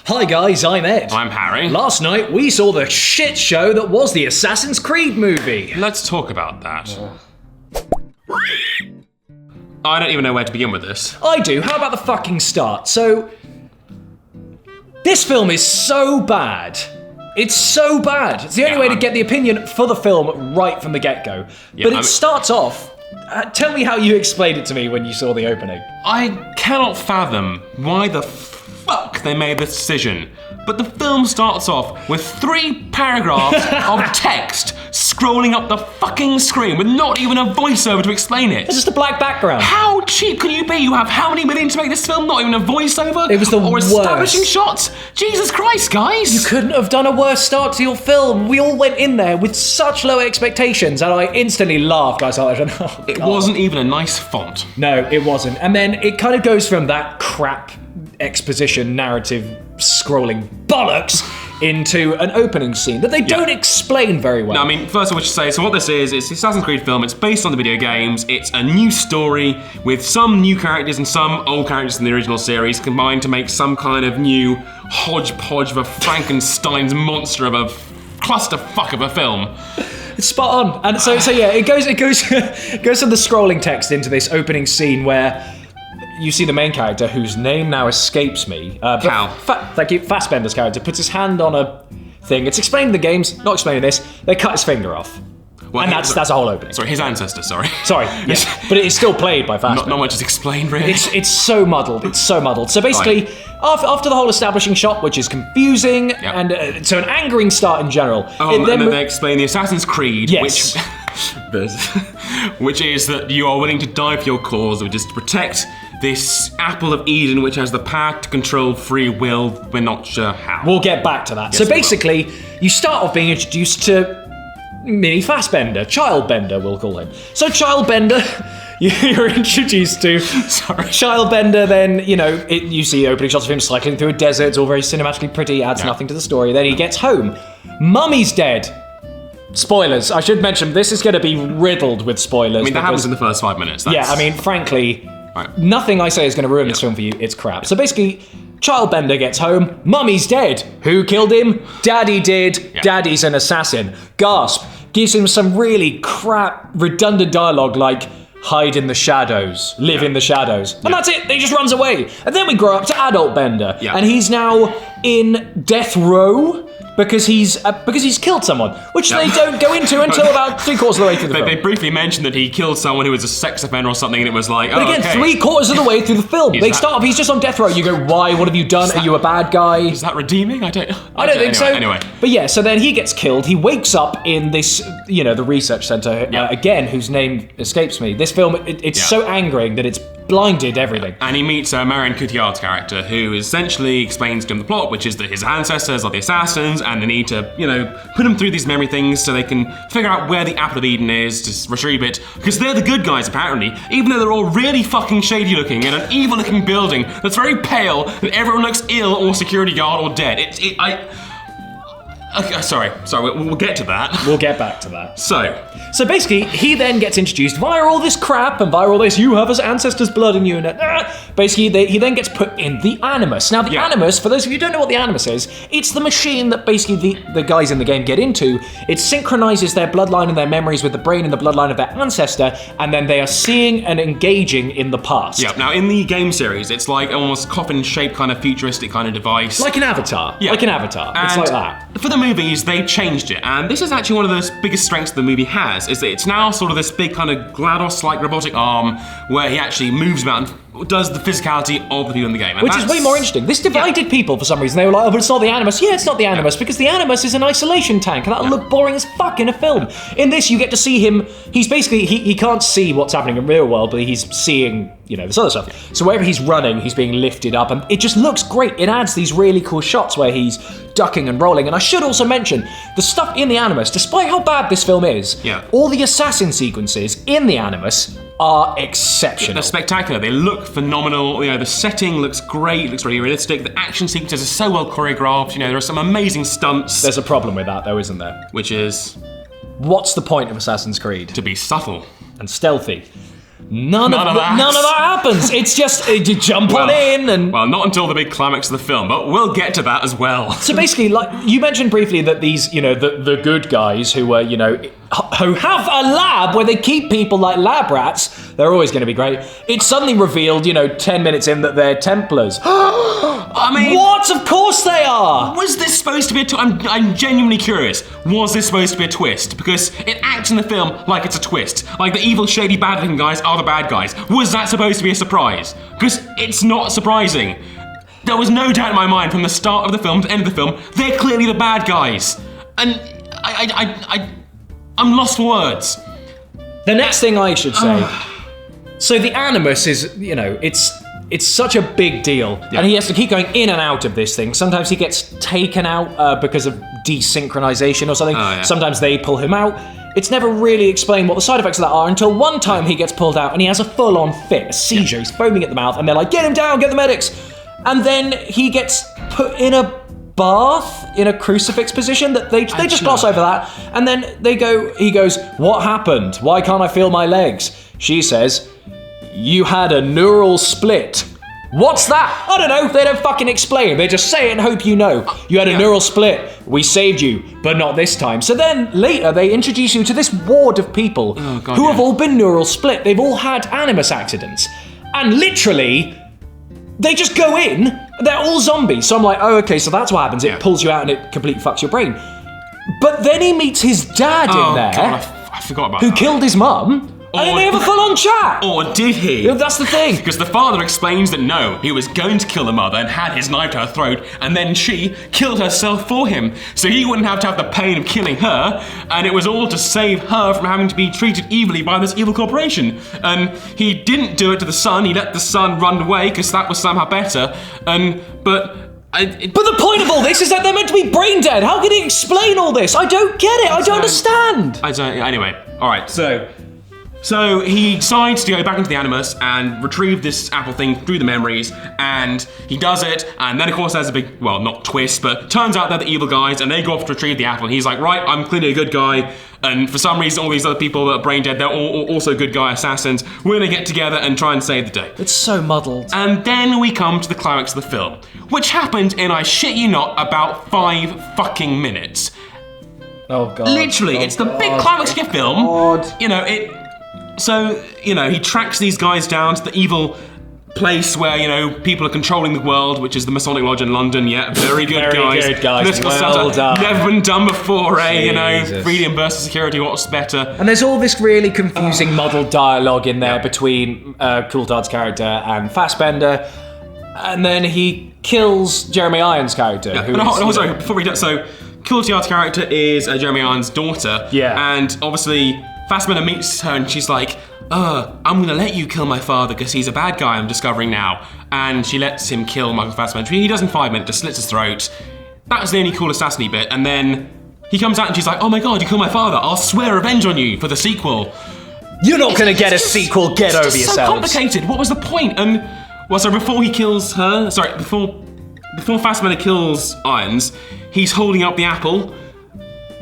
Hi guys, I'm Ed. I'm Harry. Last night we saw the shit show that was the Assassin's Creed movie. Let's talk about that. I don't even know where to begin with this. I do. How about the fucking start? So, this film is so bad. It's so bad. It's the only way to get the opinion for the film right from the get-go. But it starts off... tell me how you explained it to me when you saw the opening. I cannot fathom why the fuck they made this decision. But the film starts off with 3 paragraphs of text scrolling up the fucking screen with not even a voiceover to explain it. It's just a black background. How cheap can you be? You have how many million to make this film? Not even a voiceover? It was the worst. Or establishing shots? Jesus Christ, guys! You couldn't have done a worse start to your film. We all went in there with such low expectations, and I instantly laughed. I was like, oh, it wasn't even a nice font. No, it wasn't. And then it kind of goes from that crap exposition narrative scrolling bollocks into an opening scene that they don't explain very well. No, I mean, first of all, we should say, so what this is, it's the Assassin's Creed film, it's based on the video games, it's a new story with some new characters and some old characters in the original series combined to make some kind of new hodgepodge of a Frankenstein's monster of a clusterfuck of a film. It's spot on. And so yeah, it goes from the scrolling text into this opening scene where you see the main character, whose name now escapes me. Cal. Thank you. Fassbender's character puts his hand on a thing. It's explained in the games, not explaining this. They cut his finger off. Well, and that's a whole opening. Sorry, his ancestor, sorry. Sorry, yeah. But it's still played by Fassbender. Not much is explained, really. It's so muddled. It's so muddled. So basically, after the whole establishing shot, which is confusing, and so an angering start in general. And then they explain the Assassin's Creed, yes. which is that you are willing to die for your cause, which is to protect this apple of Eden, which has the power to control free will. We're not sure how. We'll get back to that. Yes, so basically, you start off being introduced to Mini Fassbender, Childbender, we'll call him. So Childbender, you're introduced to Childbender, then, you see opening shots of him cycling through a desert. It's all very cinematically pretty, adds nothing to the story. Then he gets home. Mummy's dead. Spoilers. I should mention, this is going to be riddled with spoilers. I mean, that happens in the first 5 minutes. Yeah, I mean, frankly, nothing I say is going to ruin this film for you. It's crap. So basically, Childbender gets home. Mummy's dead. Who killed him? Daddy did. Yeah. Daddy's an assassin. Gasp. Gives him some really crap, redundant dialogue like, hide in the shadows, live in the shadows. And that's it, he just runs away. And then we grow up to adult Bender. Yeah. And he's now in death row because he's killed someone, which they don't go into until about 3/4 of the way through the film. They briefly mentioned that he killed someone who was a sex offender or something, and it was like, but again, 3/4 of the way through the film. They start off, he's just on death row. You go, why? What have you done? Are you a bad guy? Is that redeeming? I don't think so. Anyway. But yeah, so then he gets killed. He wakes up in this, the research center, again, whose name escapes me. This film, it's so angering that it's blinded everything. And he meets Marion Cotillard's character, who essentially explains to him the plot, which is that his ancestors are the assassins, and they need to, put him through these memory things so they can figure out where the Apple of Eden is to retrieve it, because they're the good guys, apparently, even though they're all really fucking shady looking in an evil looking building that's very pale, and everyone looks ill or security guard or dead. Okay, sorry, we'll get to that. We'll get back to that. So basically, he then gets introduced via all this crap and via all this, you have his ancestors' blood in you, and basically he then gets put in the Animus. Now the Animus, for those of you who don't know what the Animus is, it's the machine that basically the guys in the game get into. It synchronizes their bloodline and their memories with the brain and the bloodline of their ancestor, and then they are seeing and engaging in the past. Yeah, now in the game series, it's like almost coffin-shaped kind of futuristic kind of device. Like an Avatar. Yeah. Like an Avatar. And it's like that. For the movies, they changed it, and this is actually one of the biggest strengths the movie has, is that it's now sort of this big kind of GLaDOS-like robotic arm where he actually moves about and does the physicality of the people in the game. And which is way more interesting. This divided people for some reason. They were like, oh, but it's not the Animus. Yeah, it's not the Animus, because the Animus is an isolation tank, and that'll look boring as fuck in a film. In this, you get to see him, he's basically, he can't see what's happening in the real world, but he's seeing, this other stuff. So wherever he's running, he's being lifted up, and it just looks great. It adds these really cool shots where he's ducking and rolling. And I should also mention, the stuff in the Animus, despite how bad this film is, all the assassin sequences in the Animus are exceptional. They're spectacular. They look phenomenal. The setting looks great. It looks really realistic. The action sequences are so well choreographed. There are some amazing stunts. There's a problem with that, though, isn't there? Which is? What's the point of Assassin's Creed? To be subtle. And stealthy. None of that happens. It's just you jump on in and... Well, not until the big climax of the film, but we'll get to that as well. So basically, like, you mentioned briefly that these, the good guys who were, who have a lab where they keep people like lab rats, they're always going to be great. It's suddenly revealed, 10 minutes in that they're Templars. I mean... What? Of course they are! Was this supposed to be I'm genuinely curious. Was this supposed to be a twist? Because it acts in the film like it's a twist. Like the evil, shady, bad-looking guys are the bad guys. Was that supposed to be a surprise? Because it's not surprising. There was no doubt in my mind from the start of the film to the end of the film, they're clearly the bad guys. And I'm lost for words. The next thing I should say, so the Animus is, it's such a big deal, and he has to keep going in and out of this thing. Sometimes he gets taken out because of desynchronization or something. Sometimes they pull him out. It's never really explained what the side effects of that are until one time he gets pulled out and he has a full-on fit, a seizure. He's foaming at the mouth, and they're like, "Get him down, get the medics!" And then he gets put in a bath in a crucifix position. That they just gloss over that, and then he goes, "What happened? Why can't I feel my legs?" She says, "You had a neural split." What's that? I don't know. They don't fucking explain. They just say it and hope you know. You had a neural split. We saved you, but not this time. So then later they introduce you to this ward of people who have all been neural split. They've all had Animus accidents. And literally, they just go in. They're all zombies. So I'm like, oh, okay, so that's what happens. It pulls you out and it completely fucks your brain. But then he meets his dad in there. God, I forgot about who that. killed his mum. And they have a full-on chat! Or did he? That's the thing. Because the father explains that no, he was going to kill the mother and had his knife to her throat, and then she killed herself for him. So he wouldn't have to have the pain of killing her, and it was all to save her from having to be treated evilly by this evil corporation. And he didn't do it to the son, he let the son run away, because that was somehow better. But the point of all this is that they're meant to be brain dead. How can he explain all this? I don't get it. I don't understand. Anyway, alright, So he decides to go back into the Animus and retrieve this apple thing through the memories, and he does it, and then of course there's a big, well, not twist, but turns out they're the evil guys, and they go off to retrieve the apple, and he's like, right, I'm clearly a good guy, and for some reason all these other people that are brain dead, they're all also good guy assassins. We're gonna get together and try and save the day. It's so muddled. And then we come to the climax of the film, which happened in, I shit you not, about 5 fucking minutes. Oh god. Literally, it's the big climax of your film. So, he tracks these guys down to the evil place where, people are controlling the world, which is the Masonic Lodge in London. Yeah, very good guys. Very good guys. Well done. Never been done before, Jesus. Freedom versus security, what's better? And there's all this really confusing, muddled dialogue in there between Coulthard's character and Fassbender. And then he kills Jeremy Irons' character. Sorry, before we do so Coulthard's character is Jeremy Irons' daughter. Yeah. And obviously Fassbender meets her and she's like, I'm gonna let you kill my father because he's a bad guy, I'm discovering now. And she lets him kill Michael Fassbender. He does in 5 minutes, just slits his throat. That was the only cool assassiny bit. And then he comes out and she's like, oh my god, you killed my father. I'll swear revenge on you for the sequel. You're not gonna get a sequel, get over yourselves. It's so complicated, what was the point? And, so before he kills her, before Fassbender kills Irons, he's holding up the apple.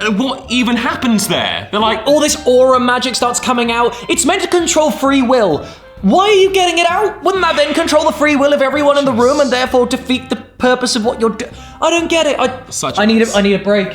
What even happens there? They're like, all this aura magic starts coming out. It's meant to control free will. Why are you getting it out? Wouldn't that then control the free will of everyone in the room and therefore defeat the purpose of what you're doing? I don't get it. I need a break.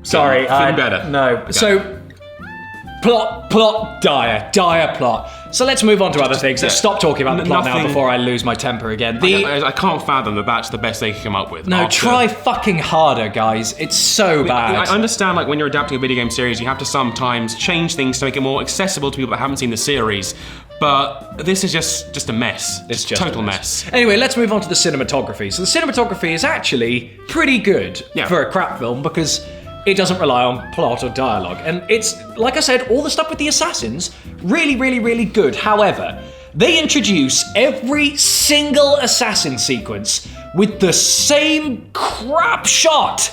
Sorry, feeling better. No. Okay. So plot dire plot. So let's move on to other things. Let's stop talking about the plot now before I lose my temper again. I can't fathom that that's the best they can come up with. No, try fucking harder, guys. It's so bad. I understand, like, when you're adapting a video game series, you have to sometimes change things to make it more accessible to people that haven't seen the series. But this is just a mess. It's just a total mess. Anyway, let's move on to the cinematography. So the cinematography is actually pretty good for a crap film because it doesn't rely on plot or dialogue. And it's, like I said, all the stuff with the assassins, really, really, really good. However, they introduce every single assassin sequence with the same crap shot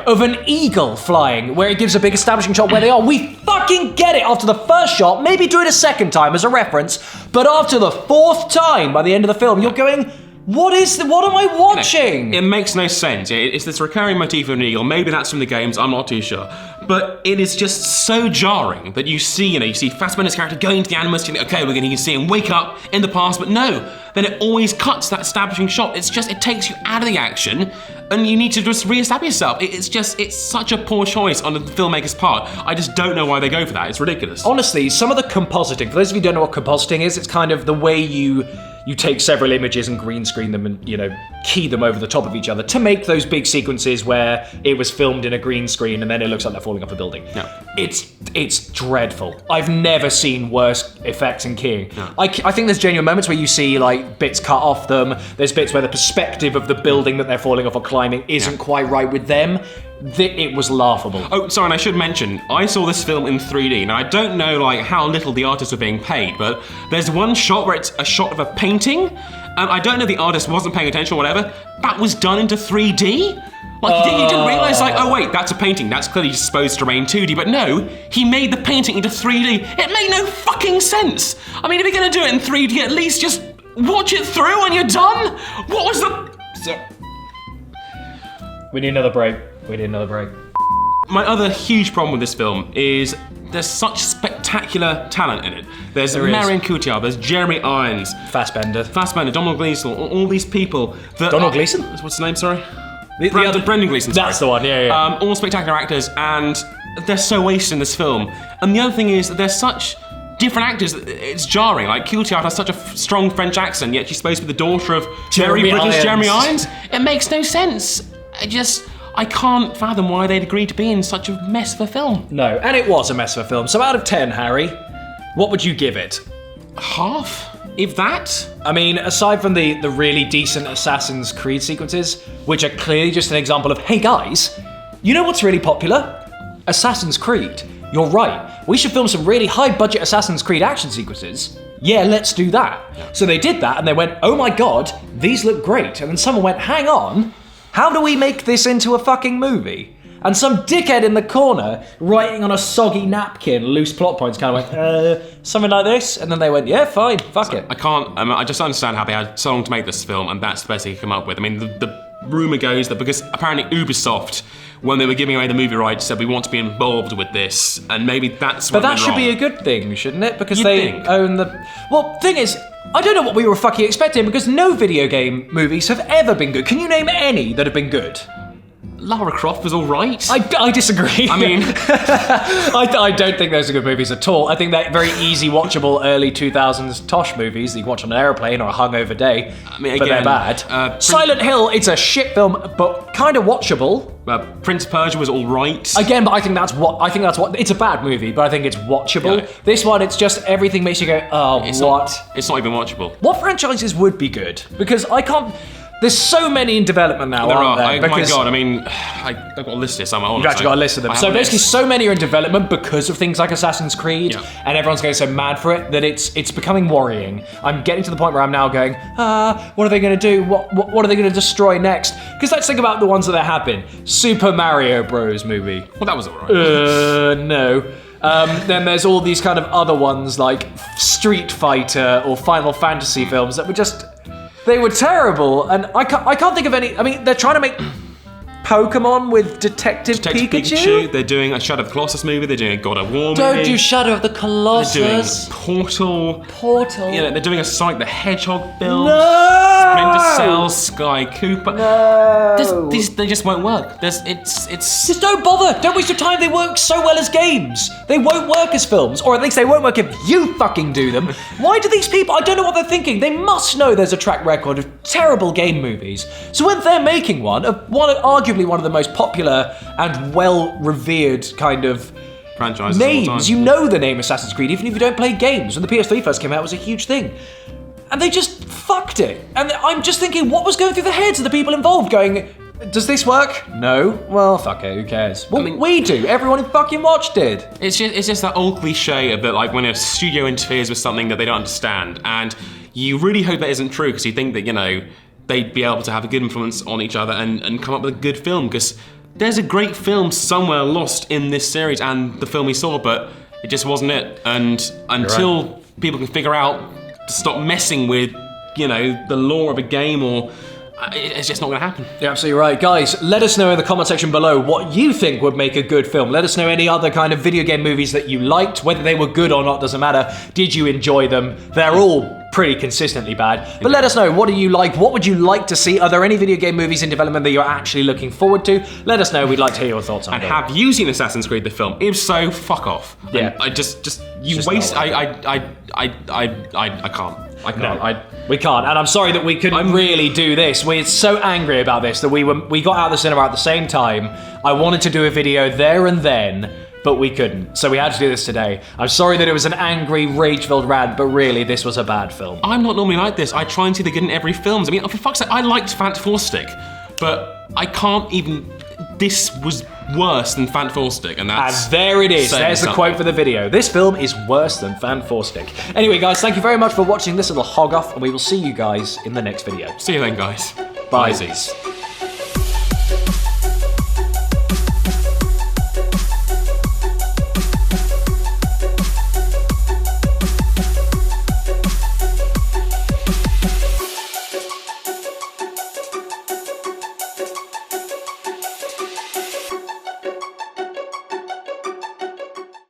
of an eagle flying, where it gives a big establishing shot where they are. We fucking get it after the first shot, maybe do it a second time as a reference, but after the 4th time by the end of the film, you're going, What am I watching? It makes no sense. It's this recurring motif of an eagle. Maybe that's from the games, I'm not too sure. But it is just so jarring that you see Fassbender's character going to the animus, you think, okay, we're going to see him wake up in the past, but no. Then it always cuts that establishing shot. It takes you out of the action, and you need to just re-establish yourself. It's such a poor choice on the filmmaker's part. I just don't know why they go for that. It's ridiculous. Honestly, some of the compositing, for those of you who don't know what compositing is, it's kind of the way you take several images and green screen them and, key them over the top of each other to make those big sequences where it was filmed in a green screen and then it looks like they're falling off a building. Yeah. It's dreadful. I've never seen worse effects in keying. Yeah. I think there's genuine moments where you see bits cut off them. There's bits where the perspective of the building that they're falling off or climbing isn't quite right with them. It was laughable. Oh, sorry, and I should mention, I saw this film in 3D. Now, I don't know how little the artists were being paid, but there's one shot where it's a shot of a painting, and I don't know if the artist wasn't paying attention or whatever. That was done into 3D? You didn't realise, oh wait, that's a painting. That's clearly supposed to remain 2D, but no, he made the painting into 3D. It made no fucking sense. I mean, if you're gonna do it in 3D, at least just watch it through when you're done. What was the... We need another break. My other huge problem with this film is there's such spectacular talent in it. There's Marion Cotillard, there's Jeremy Irons, Fassbender, Donald Gleeson, all these people. Donald Gleeson? What's his name, sorry? Brendan Gleeson, sorry. That's the one, yeah. All spectacular actors, and they're so wasted in this film. And the other thing is that they're such different actors, it's jarring. Cotillard has such a strong French accent, yet she's supposed to be the daughter of Jeremy Irons. It makes no sense. I can't fathom why they'd agreed to be in such a mess of a film. No, and it was a mess of a film. So out of 10, Harry, what would you give it? Half? If that? I mean, aside from the really decent Assassin's Creed sequences, which are clearly just an example of, hey guys, you know what's really popular? Assassin's Creed. You're right. We should film some really high-budget Assassin's Creed action sequences. Yeah, let's do that. Yeah. So they did that, and they went, oh my god, these look great. And then someone went, hang on, how do we make this into a fucking movie? And some dickhead in the corner, writing on a soggy napkin, loose plot points, kind of went, something like this? And then they went, yeah, fine, fuck it. I just understand how they had so long to make this film, and that's the best they could come up with. I mean, the rumour goes that because apparently Ubisoft, when they were giving away the movie rights, said we want to be involved with this, and maybe that's what But that should be a good thing, shouldn't it? Because they own the... Well, thing is, I don't know what we were fucking expecting, because no video game movies have ever been good. Can you name any that have been good? Lara Croft was all right. I disagree. I mean... I don't think those are good movies at all. I think they're very easy watchable early 2000s Tosh movies that you can watch on an airplane or a hungover day, but they're bad. Silent Hill, it's a shit film, but kind of watchable. Prince of Persia was all right. Again, but I think that's what it's a bad movie, but I think it's watchable. Yeah. This one, it's just everything makes you go, oh, it's what? It's not even watchable. What franchises would be good? Because I can't... There's so many in development now, aren't there? Oh my god, I mean, I've got a list here somewhere. You've actually got a list of them. So basically, so many are in development because of things like Assassin's Creed, and everyone's getting so mad for it that it's becoming worrying. I'm getting to the point where I'm now going, what are they going to do? What are they going to destroy next? Because let's think about the ones that there have been. Super Mario Bros. Movie. Well, that was alright. No. Then there's all these kind of other ones like Street Fighter or Final Fantasy films that were just... They were terrible, and I can't think of any... I mean, they're trying to make Pokemon with Detective Pikachu. They're doing a Shadow of the Colossus movie. They're doing a God of War movie. Don't do Shadow of the Colossus. They're doing Portal. You know, they're doing a Sonic the Hedgehog film. No! Splinter Cell, Sky Cooper. No! They just won't work. It's... Just don't bother. Don't waste your time. They work so well as games. They won't work as films, or at least they won't work if you fucking do them. Why do these people... I don't know what they're thinking. They must know there's a track record of terrible game movies. So when they're making arguably one of the most popular and well-revered kind of franchises names, you know the name Assassin's Creed, even if you don't play games. When the PS3 first came out, it was a huge thing. And they just fucked it. And I'm just thinking, what was going through the heads of the people involved going, does this work? No? Well, fuck it, who cares? Well, we do. Everyone who fucking watched it. It's just that old cliche of that, like, when a studio interferes with something that they don't understand, and you really hope that isn't true, because you think that, you know, they'd be able to have a good influence on each other and come up with a good film, because there's a great film somewhere lost in this series and the film we saw, but it just wasn't it. And until people can figure out to stop messing with the lore of a game, or it's just not going to happen. You're absolutely right. Guys, let us know in the comment section below what you think would make a good film. Let us know any other kind of video game movies that you liked, whether they were good or not, doesn't matter. Did you enjoy them? They're all pretty consistently bad. But let us know, what do you like? What would you like to see? Are there any video game movies in development that you're actually looking forward to? Let us know. We'd like to hear your thoughts on it. And have you seen Assassin's Creed the film? If so, fuck off. Yeah. And you waste. I can't. We can't, and I'm sorry that we couldn't really do this. We're so angry about this that we got out of the cinema at the same time. I wanted to do a video there and then, but we couldn't. So we had to do this today. I'm sorry that it was an angry, rage-filled rant, but really, this was a bad film. I'm not normally like this. I try and see the good in every film. I mean, for fuck's sake, I liked Fantastic, but I can't even... This was worse than Fantastic, and that's... And there it is. There's the quote for the video. This film is worse than Fantastic. Anyway, guys, thank you very much for watching this little hog off, and we will see you guys in the next video. See you then, guys. Bye.